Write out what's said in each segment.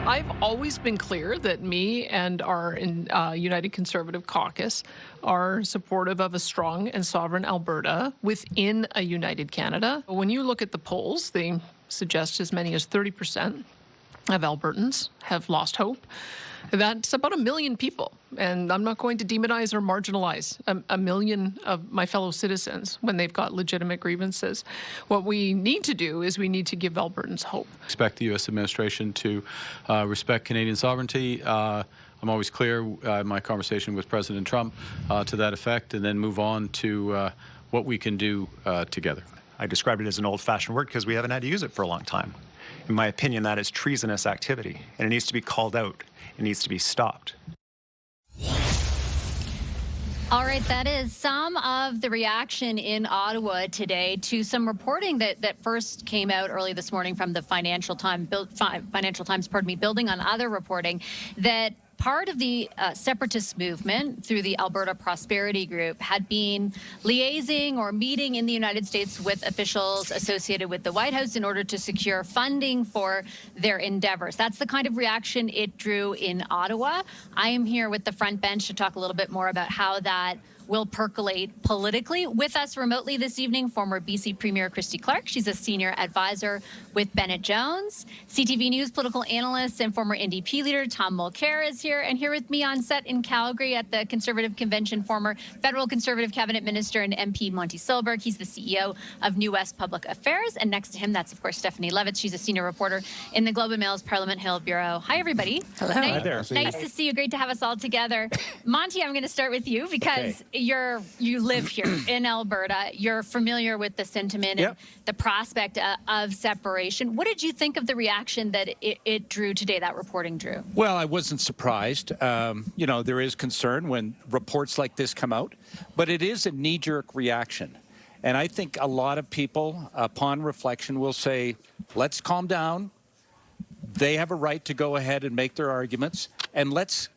I've always been clear that me and our United Conservative Caucus are supportive of a strong and sovereign Alberta within a united Canada. When you look at the polls, they suggest as many as 30% of Albertans have lost hope. That's about 1 million people, and I'm not going to demonize or marginalize a million of my fellow citizens when they've got legitimate grievances. What we need to do is we need to give Albertans hope. Expect the U.S. administration to respect Canadian sovereignty. I'm always clear in my conversation with President Trump to that effect, and then move on to what we can do together. I described it as an old-fashioned word because we haven't had to use it for a long time. In my opinion, that is treasonous activity, and it needs to be called out. It needs to be stopped. All right, that is some of the reaction in Ottawa today to some reporting that first came out early this morning from the Financial Times, building on other reporting that part of the separatist movement through the Alberta Prosperity Group had been liaising or meeting in the United States with officials associated with the White House in order to secure funding for their endeavors. That's the kind of reaction it drew in Ottawa. I am here with the front bench to talk a little bit more about how that will percolate politically. With us remotely this evening, former BC Premier Christy Clark. She's a senior advisor with Bennett Jones. CTV News political analyst and former NDP leader Tom Mulcair is here. And here with me on set in Calgary at the Conservative Convention, former federal Conservative cabinet minister and MP Monty Silberg. He's the CEO of New West Public Affairs. And next to him, that's, of course, Stephanie Levitz. She's a senior reporter in the Globe and Mail's Parliament Hill Bureau. Hi, everybody. Hello. Nice, Hi there. Nice to see you. Great to have us all together. Monty, I'm going to start with you because you live here in Alberta. You're familiar with the sentiment and the prospect of separation. What did you think of the reaction that it drew today, that reporting drew? Well, I wasn't surprised. You know, there is concern when reports like this come out, but it is a knee-jerk reaction. And I think a lot of people, upon reflection, will say, let's calm down. They have a right to go ahead and make their arguments. And let's,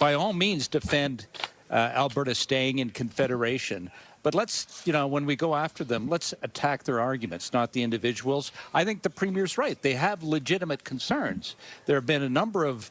by all means, defend Alberta staying in Confederation. But let's, you know, when we go after them, let's attack their arguments, not the individuals. I think the Premier's right. They have legitimate concerns. There have been a number of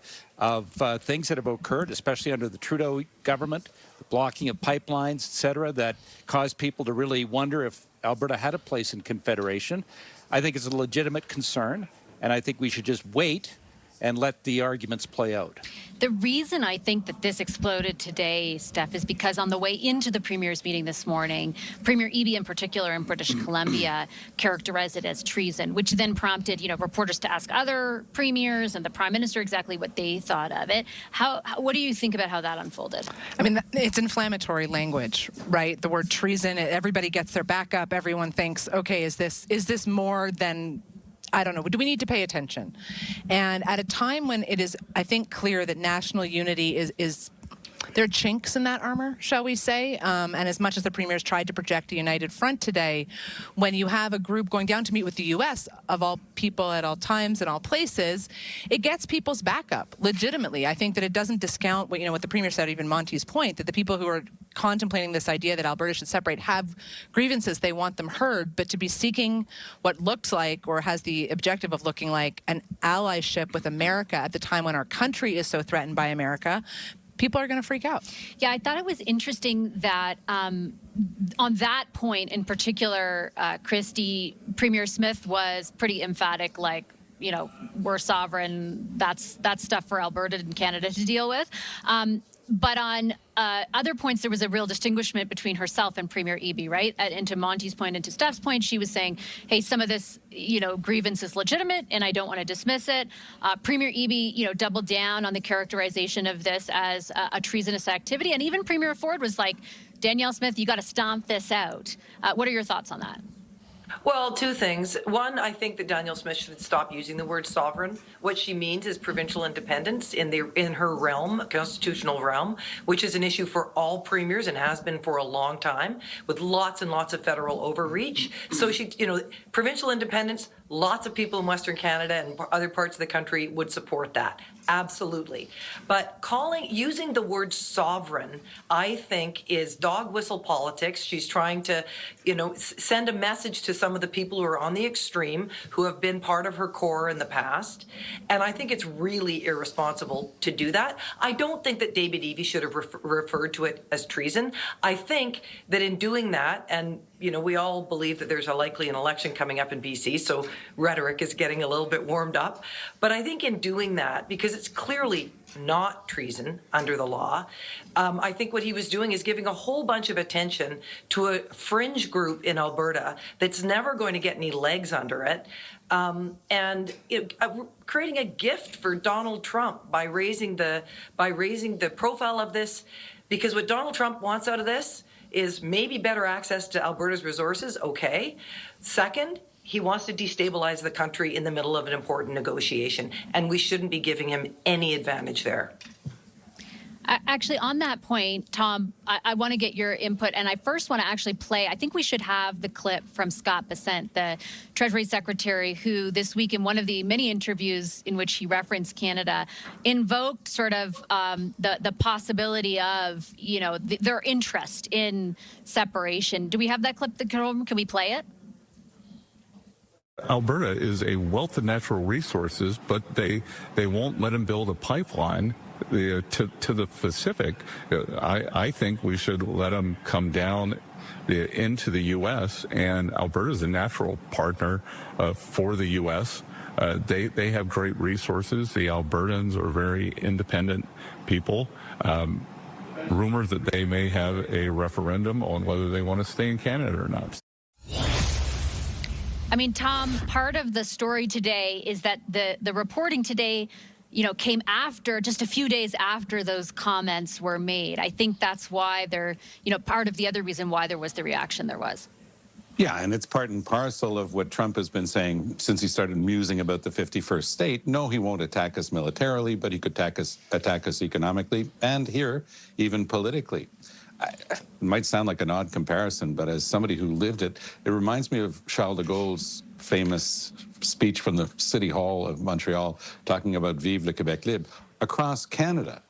things that have occurred, especially under the Trudeau government, the blocking of pipelines, et cetera, that caused people to really wonder if Alberta had a place in Confederation. I think it's a legitimate concern, and I think we should just wait and let the arguments play out. The reason I think that this exploded today, Steph, is because on the way into the Premier's meeting this morning, Premier Eby in particular in British Columbia characterized it as treason, which then prompted, you know, reporters to ask other premiers and the Prime Minister exactly what they thought of it. What do you think about how that unfolded? I mean, it's inflammatory language, right? The word treason, everybody gets their back up. Everyone thinks, okay, is this more than, I don't know, do we need to pay attention? And at a time when it is, I think, clear that national unity is there are chinks in that armor, shall we say? And as much as the Premier's tried to project a united front today, when you have a group going down to meet with the U.S., of all people at all times and all places, it gets people's backup, legitimately. I think that it doesn't discount what, what the Premier said, even Monty's point, that the people who are contemplating this idea that Alberta should separate have grievances, they want them heard, but to be seeking what looks like, or has the objective of looking like, an allyship with America at the time when our country is so threatened by America, people are going to freak out. Yeah, I thought it was interesting that on that point in particular, Christy, Premier Smith was pretty emphatic, like, you know, we're sovereign, that's stuff for Alberta and Canada to deal with. But on other points, there was a real distinguishment between herself and Premier Eby, right? And to Monty's point and to Steph's point, she was saying, hey, some of this, grievance is legitimate, and I don't want to dismiss it. Premier Eby, doubled down on the characterization of this as a treasonous activity. And even Premier Ford was like, Danielle Smith, you got to stomp this out. What are your thoughts on that? Well, two things. One, I think that Danielle Smith should stop using the word sovereign. What she means is provincial independence in her realm, constitutional realm, which is an issue for all premiers and has been for a long time, with lots and lots of federal overreach. So she, provincial independence, Lots of people in Western Canada and other parts of the country would support that. Absolutely. But using the word sovereign, I think, is dog whistle politics. She's trying to, send a message to some of the people who are on the extreme, who have been part of her core in the past. And I think it's really irresponsible to do that. I don't think that David Eby should have referred to it as treason. I think that in doing that, and we all believe that there's an election coming up in BC, so rhetoric is getting a little bit warmed up. But I think in doing that, because it's clearly not treason under the law, I think what he was doing is giving a whole bunch of attention to a fringe group in Alberta that's never going to get any legs under it, and creating a gift for Donald Trump by raising the profile of this, because what Donald Trump wants out of this is maybe better access to Alberta's resources, okay. Second, he wants to destabilize the country in the middle of an important negotiation, and we shouldn't be giving him any advantage there. Actually, on that point, Tom, I want to get your input, and I first want to actually play. I think we should have the clip from Scott Bessent, the Treasury Secretary, who this week in one of the many interviews in which he referenced Canada, invoked sort of the possibility of, their interest in separation. Do we have that clip? Can we play it? Alberta is a wealth of natural resources, but they won't let them build a pipeline to the Pacific. I think we should let them come down into the U.S., and Alberta is a natural partner for the U.S. They have great resources. The Albertans are very independent people. Rumors that they may have a referendum on whether they want to stay in Canada or not. I mean, Tom, part of the story today is that the reporting today, came after, just a few days after those comments were made. I think that's why part of the other reason why there was the reaction there was. Yeah, and it's part and parcel of what Trump has been saying since he started musing about the 51st state. No, he won't attack us militarily, but he could attack us economically and here, even politically. It might sound like an odd comparison, but as somebody who lived it, it reminds me of Charles de Gaulle's famous speech from the City Hall of Montreal talking about Vive le Québec libre. Across Canada,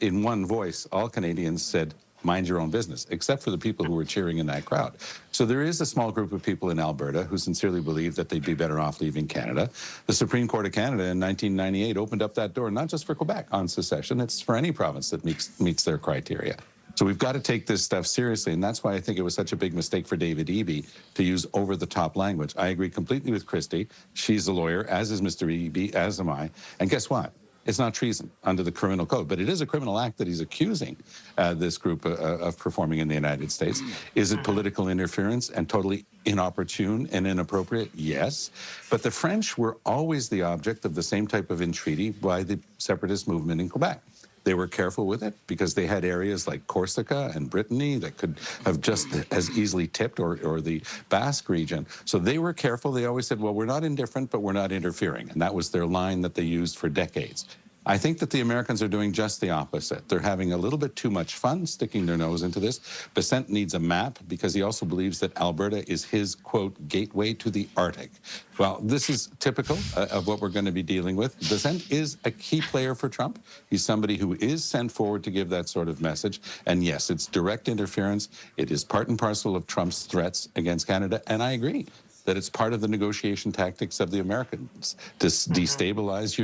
in one voice, all Canadians said, mind your own business, except for the people who were cheering in that crowd. So there is a small group of people in Alberta who sincerely believe that they'd be better off leaving Canada. The Supreme Court of Canada in 1998 opened up that door, not just for Quebec on secession, it's for any province that meets their criteria. So we've got to take this stuff seriously, and that's why I think it was such a big mistake for David Eby to use over-the-top language. I agree completely with Christy. She's a lawyer, as is Mr. Eby, as am I. And guess what? It's not treason under the criminal code, but it is a criminal act that he's accusing this group of performing in the United States. Is it political interference and totally inopportune and inappropriate? Yes. But the French were always the object of the same type of entreaty by the separatist movement in Quebec. They were careful with it because they had areas like Corsica and Brittany that could have just as easily tipped, or the Basque region. So they were careful. They always said, well, we're not indifferent, but we're not interfering. And that was their line that they used for decades. I think that the Americans are doing just the opposite. They're having a little bit too much fun sticking their nose into this. Bessent needs a map because he also believes that Alberta is his, quote, gateway to the Arctic. Well, this is typical of what we're going to be dealing with. Bessent is a key player for Trump. He's somebody who is sent forward to give that sort of message. And yes, it's direct interference. It is part and parcel of Trump's threats against Canada. And I agree that it's part of the negotiation tactics of the Americans to destabilize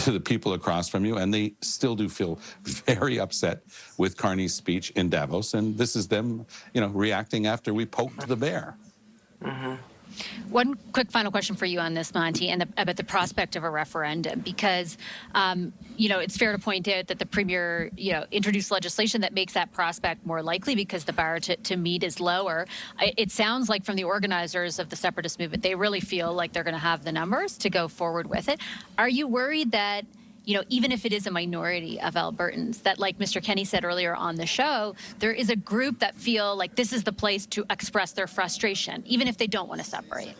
the people across from you, and they still do feel very upset with Carney's speech in Davos, and this is them, reacting after we poked the bear. One quick final question for you on this, Monty, and about the prospect of a referendum, because, it's fair to point out that the Premier, introduced legislation that makes that prospect more likely because the bar to meet is lower. It sounds like from the organizers of the separatist movement, they really feel like they're going to have the numbers to go forward with it. Are you worried that even if it is a minority of Albertans, that, like Mr. Kenney said earlier on the show, there is a group that feel like this is the place to express their frustration, even if they don't want to separate?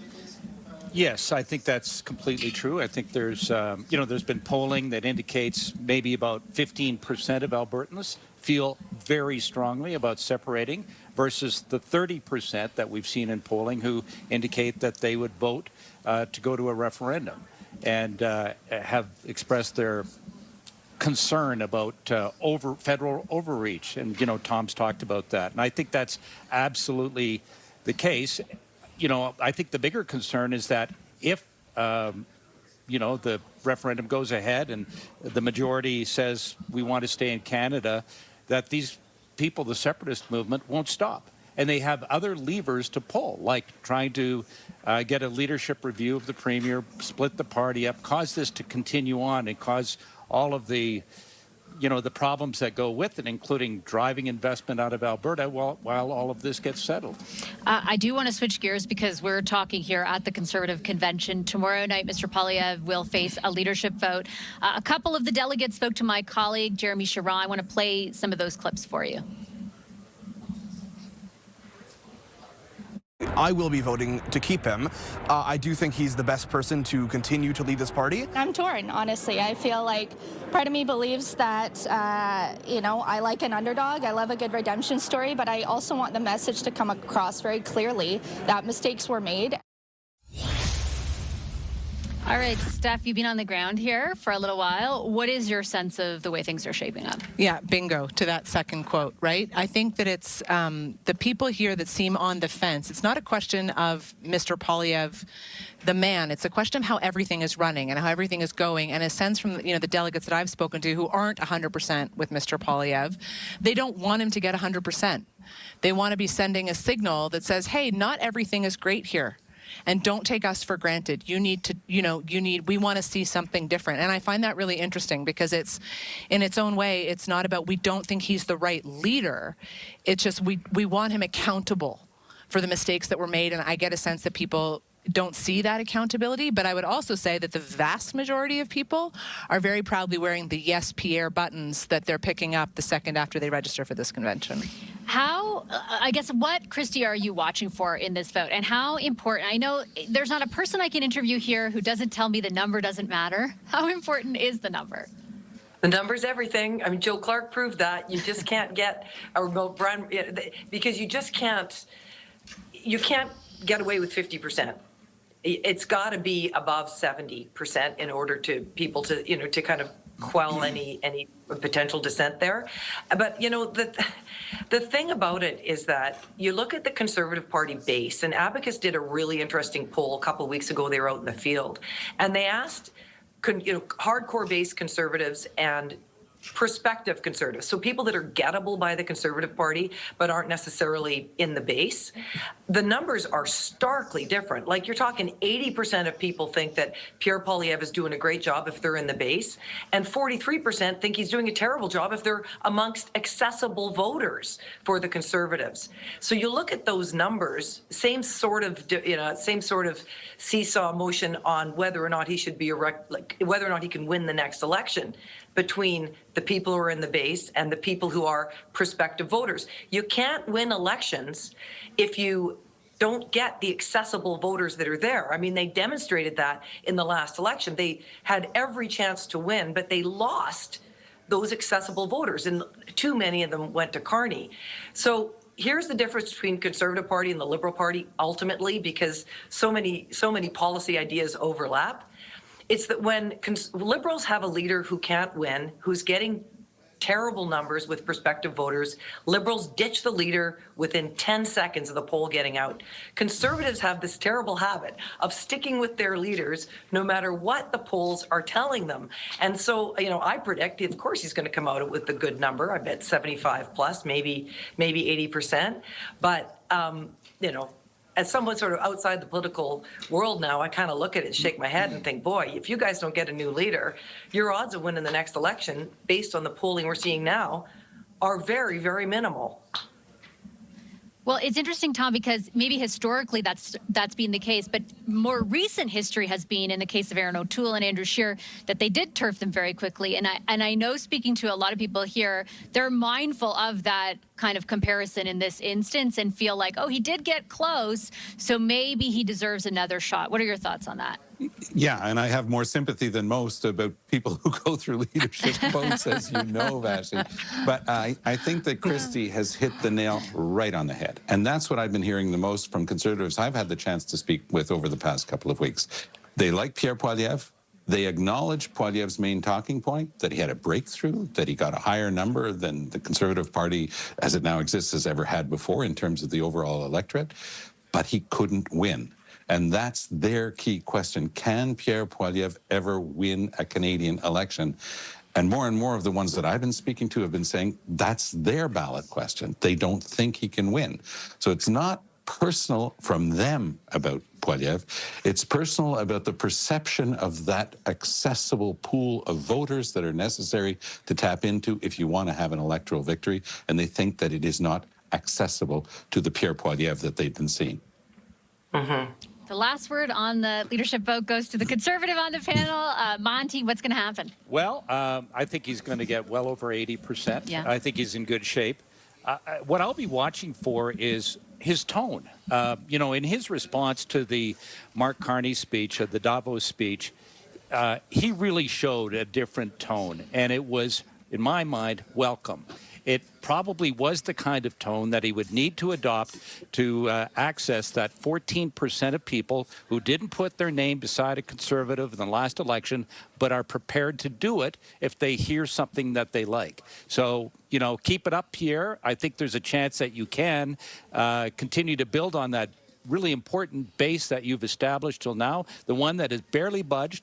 Yes, I think that's completely true. I think there's, there's been polling that indicates maybe about 15% of Albertans feel very strongly about separating versus the 30% that we've seen in polling who indicate that they would vote to go to a referendum and have expressed their concern about federal overreach. And, Tom's talked about that. And I think that's absolutely the case. I think the bigger concern is that if, the referendum goes ahead and the majority says we want to stay in Canada, that these people, the separatist movement, won't stop. And they have other levers to pull, like trying to get a leadership review of the Premier, split the party up, cause this to continue on, and cause all of the the problems that go with it, including driving investment out of Alberta while all of this gets settled. I do want to switch gears because we're talking here at the Conservative Convention. Tomorrow night, Mr. Poilievre will face a leadership vote. A couple of the delegates spoke to my colleague, Jeremy Charron. I want to play some of those clips for you. I will be voting to keep him. I do think he's the best person to continue to lead this party. I'm torn, honestly. I feel like part of me believes that, I like an underdog. I love a good redemption story, but I also want the message to come across very clearly that mistakes were made. All right, Steph, you've been on the ground here for a little while. What is your sense of the way things are shaping up? Yeah, bingo to that second quote, right? I think that it's the people here that seem on the fence. It's not a question of Mr. Poilievre, the man. It's a question of how everything is running and how everything is going. And a sense from the delegates that I've spoken to who aren't 100% with Mr. Poilievre, they don't want him to get 100%. They want to be sending a signal that says, hey, not everything is great here. And don't take us for granted. You need to, we want to see something different. And I find that really interesting because it's, in its own way, it's not about we don't think he's the right leader. It's just we want him accountable for the mistakes that were made. And I get a sense that people don't see that accountability. But I would also say that the vast majority of people are very proudly wearing the Yes, Pierre buttons that they're picking up the second after they register for this convention. What, Christy, are you watching for in this vote? And how important, I know there's not a person I can interview here who doesn't tell me the number doesn't matter. How important is the number? The number's everything. I mean, Joe Clark proved that. You just can't get a remote brand because you can't get away with 50%. It's got to be above 70% in order to people to, to kind of quell any potential dissent there. But, the thing about it is that you look at the Conservative Party base, and Abacus did a really interesting poll a couple of weeks ago. They were out in the field, and they asked, hardcore base Conservatives and prospective Conservatives, so people that are gettable by the Conservative Party but aren't necessarily in the base. The numbers are starkly different. Like, you're talking 80% of people think that Pierre Poilievre is doing a great job if they're in the base, and 43% think he's doing a terrible job if they're amongst accessible voters for the Conservatives. So you look at those numbers, same sort of seesaw motion on whether or not he should be whether or not he can win the next election between the people who are in the base and the people who are prospective voters. You can't win elections if you don't get the accessible voters that are there. I mean, they demonstrated that in the last election. They had every chance to win, but they lost those accessible voters, and too many of them went to Carney. So here's the difference between Conservative Party and the Liberal Party, ultimately, because so many policy ideas overlap. It's that when Liberals have a leader who can't win, who's getting terrible numbers with prospective voters, Liberals ditch the leader within 10 seconds of the poll getting out. Conservatives have this terrible habit of sticking with their leaders no matter what the polls are telling them. And so, I predict, of course, he's going to come out with a good number. I bet 75 plus, maybe 80%. But, as someone sort of outside the political world now, I kind of look at it, shake my head and think, boy, if you guys don't get a new leader, your odds of winning the next election, based on the polling we're seeing now, are very, very minimal. Well, it's interesting, Tom, because maybe historically that's been the case, but more recent history has been, in the case of Aaron O'Toole and Andrew Scheer, that they did turf them very quickly. And I know, speaking to a lot of people here, they're mindful of that kind of comparison in this instance and feel like, oh, he did get close, so maybe he deserves another shot. What are your thoughts on that? Yeah, and I have more sympathy than most about people who go through leadership votes, as you know, Vashi. But I think that Christie has hit the nail right on the head. And that's what I've been hearing the most from Conservatives I've had the chance to speak with over the past couple of weeks. They like Pierre Poilievre. They acknowledge Poilievre's main talking point, that he had a breakthrough, that he got a higher number than the Conservative Party, as it now exists, has ever had before in terms of the overall electorate. But he couldn't win. And that's their key question. Can Pierre Poilievre ever win a Canadian election? And more of the ones that I've been speaking to have been saying that's their ballot question. They don't think he can win. So it's not personal from them about Poilievre. It's personal about the perception of that accessible pool of voters that are necessary to tap into if you want to have an electoral victory. And they think that it is not accessible to the Pierre Poilievre that they've been seeing. Mm-hmm. The last word on the leadership vote goes to the Conservative on the panel. Monty, what's going to happen? Well, I think he's going to get well over 80%. Yeah. I think he's in good shape. What I'll be watching for is his tone. You know, in his response to the Mark Carney speech, the Davos speech, he really showed a different tone. And it was, in my mind, welcome. It probably was the kind of tone that he would need to adopt to access that 14% of people who didn't put their name beside a Conservative in the last election, but are prepared to do it if they hear something that they like. So, you know, keep it up, Pierre. I think there's a chance that you can continue to build on that really important base that you've established till now, the one that has barely budged.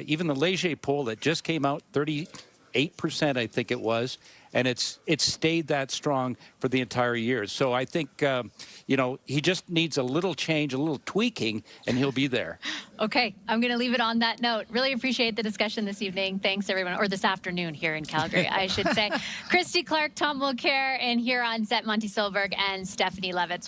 Even the Leger poll that just came out, 38%, I think it was, and it's stayed that strong for the entire year. So I think, you know, he just needs a little change, a little tweaking, and he'll be there. Okay, I'm going to leave it on that note. Really appreciate the discussion this evening. Thanks, everyone, or this afternoon here in Calgary, I should say. Christy Clark, Tom Mulcair, and here on set, Monty Solberg and Stephanie Levitz.